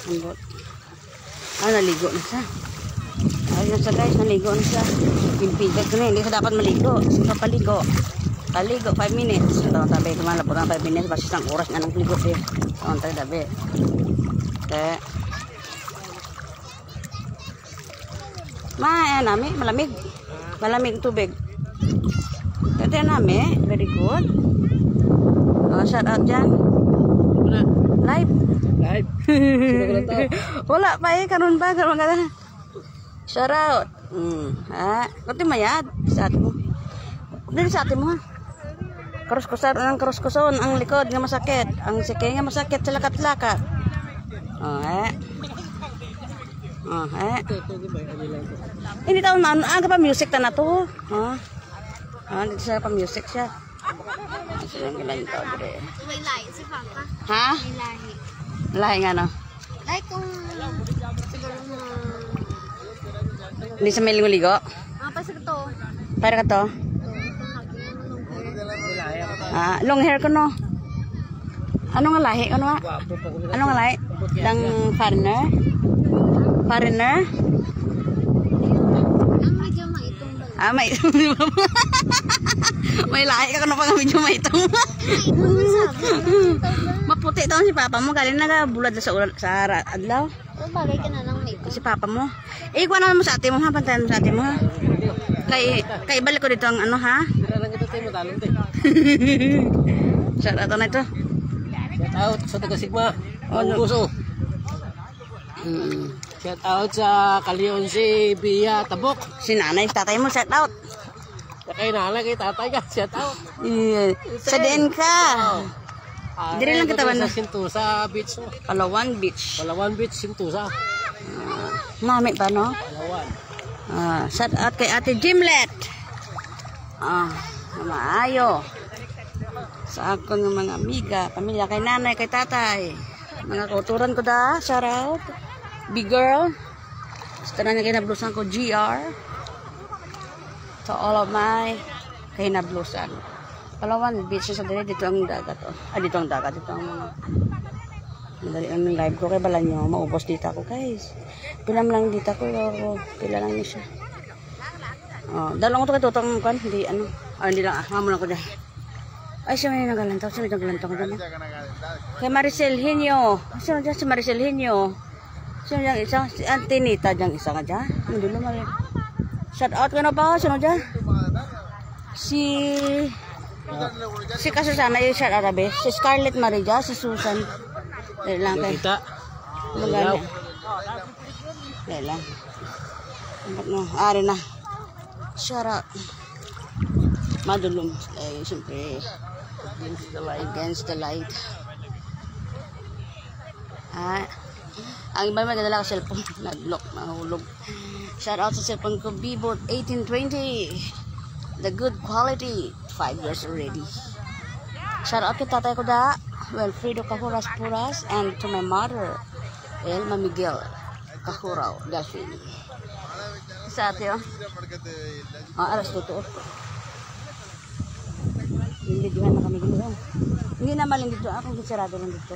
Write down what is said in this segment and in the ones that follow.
Ambot. Naligo na siya. Ayun siya guys, naligo na siya. Pimpidad ko na, hindi siya dapat maligo. Sino paligo? Paligo, 5 minutes. Ito ang tabi, kumalapot ng 5 minutes. Basis ng oras nga ng ligo siya. Ito ang tabi. Okay. Nami, malamig. Malamig tubig. Ito yan nami, very good. Shout out dyan. Live. Live. Wala pa karon ba? Karon ka na. Shout out. Kunti mayad sa atin mo. Dili sa atin mo ha. Krus-kuson ang likod nga masakit, ang sikay nga masakit sa lakat-lakat. Hindi taon na aga pa music ta na to. Dito siya pa music siya. Silang ilan tao dire. May lahi si Papa. Ha? May lahi. Lahi nga no. Lahi kung siguro Hindi sa may ligo-ligo? pasok to. Para ka to? Long hair ko no. Ano nga lahi? Ano nga lahi? Dang foreigner? Foreigner? Ang medyo maitong ba? May may lahi ka kung pang medyo maitong. Maputi daw si papa mo. Galing nagabulad sa adlaw. Bagay ka na lang maitong. Si papa mo. Kuha naman mo sa ate mo ha. Pantayan mo sa ate mo ha. Kay balik ko dito ang ano ha. Shout out na ito. Shout out sa taga Sigma. Puso. Shout out sa Kalion si Bia Tabok. Si nanay, tatay mo, shout out. Kay nanay, kay tatay ka, shout out. Sa din ka. Dire lang kita ba na? Sa Sintusa Beach. Palawan Beach. Palawan Beach, Sintusa. Mami pa no? Palawan. Shout out kay Ate Jimlet. Maayo. Sa ako ng mga amiga, pamilya, kay nanay, kay tatay. Mga kauturan ko da, shout out. Big girl. Basta na kinablusan ko, GR. To all of my kinablusan. Palawan Beach sa dito, dito ang dagat. Dito ang dagat, dito ang mga. Madali ang live ko kay bala nyo, maubos dito ako guys. Pila lang dito ako, pila lang niya siya. Dalawang ko ito kay tutong kan, hindi ano. Hindi lang, hamon ako dyan. Ay, siya may nagalantaw, siya may nagalantaw ko dyan. Kay Maricel Hinyo. Sino dyan si Maricel Hinyo? Sino dyan isa? Si Antinita dyan isa ka dyan. Hindi naman rin. Shout out ka na ba? Sino dyan? Si Kasusana yung shout out abe. Si Scarlett Marija, si Susan. Dahil lang kay. Magana. Dahil lang. Ari na. Shout out. Madulong. Siyempre. Against the light. Ang iba naman nadala ko cellphone. Nag-lock, mahulog. Shout out sa cellphone ko. Vivo 1820. The good quality. 5 years already. Shout out kay tatay ko da. Wilfredo Cahuras Puras. And to my mother, Elma Miguel Cahurao Delfini. Sa ate oh. Aras totoo. Lingguhan na kami dito. Hindi naman lang dito. Akong sarado lang dito.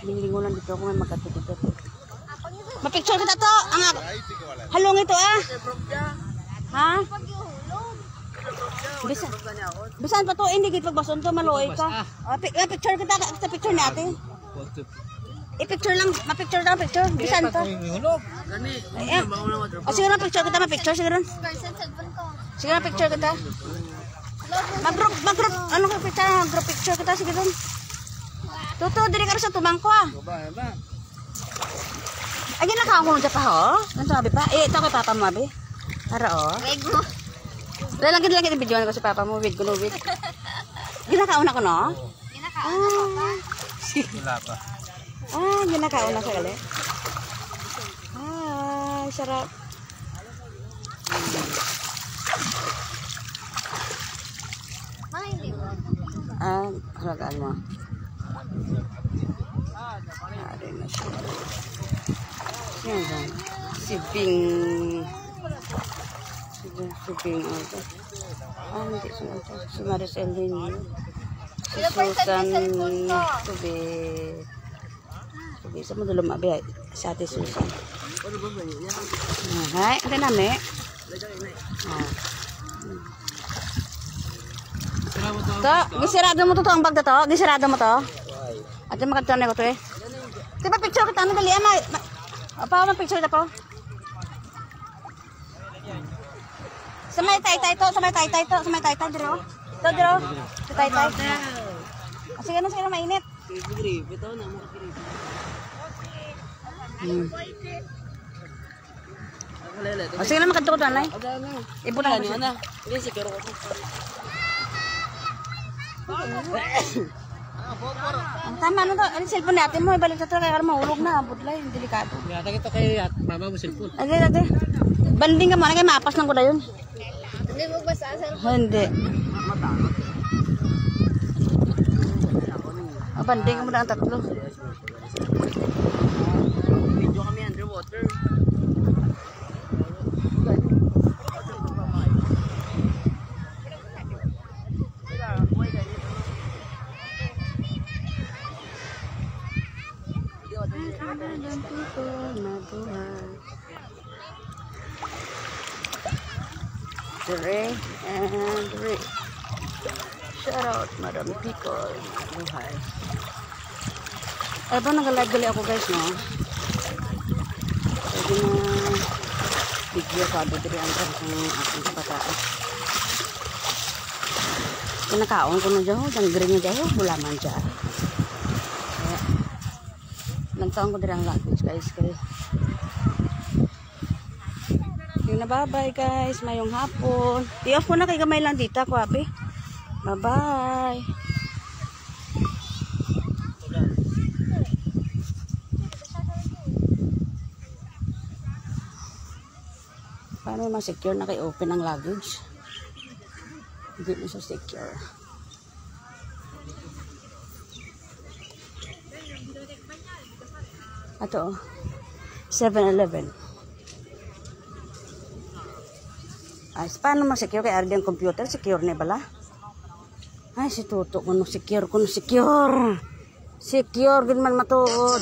Linggo lang dito. Kung may magkatid dito. Mapicture kita to. Halong ito Ha? Bisan pa to. Hindi kita pagbason to. Maluoy ka. Picture kita. Sa picture natin. I-picture lang. Mapicture lang. Picture. Bisan to. Sige na picture kita. Mapicture. Sige na. Sige na picture kita. Mag-group, ano ka picture? Mag-group picture kita, sige dun. Tuto, diri ka rin sa tumang ko Ay, ginakaon ko pa ho? Ano sabi pa? Ito kay papa mo, abi. Para Wego. Lagi yung video ko si papa mo, wig ko no wig. Ginakaon ako no? Ginakaon na papa. Wala pa. Ginakaon na sa gali. Sarap. Halagaan mo. Ari na siya. Yan. Si Bing. Hindi siya. Si Maricel Hinyo. Si Susan Tube. Bisa mo dulu mabi sa ate Susan. Hai, ate nami. To, gisirado mo to ang bag to. Gisirado mo to. Ate makadto ko to eh. Tiba picture kita ano dali ama. Apa man picture ta po? Samay tay to, samay tay to diro. To diro. Tay. Sige na mainit. Ito na mo grip. Sige na makadto ko tanay. Ibutan Ano na? Ini siguro ko. Tama no to. Ano cellphone natin mo ibalik sa to kaya mahulog na budlay, delikado. Yata kita kay mama mo cellphone. Ate. Banding ka mo na kay mapas lang ko da yun. Hindi mo ba sa Hindi. Banding ka mo na ang tatlo. Video kami underwater. Dre and Dre. Shout out, Madam Pickle. Buhay. Ay ba, nag-live ako guys, no? Pwede na video pa, bibiri ang aking kabataan. Pinakaon ko na dyan, danggring na dyan, bulaman dyan. Kaya, nagtaon ko din ang luggage guys. Kaya, na bye-bye guys, mayong hapon. I-off ko na kay gamay lang dito, kwabe. Bye-bye. Paano ma-secure na kay open ang luggage? Hindi na siya secure. Ato, 7-Eleven. Ay, paano ma-secure kay Ardi ang computer? Secure na bala? Ay, si Tuto kuno secure. Secure, din man matuod.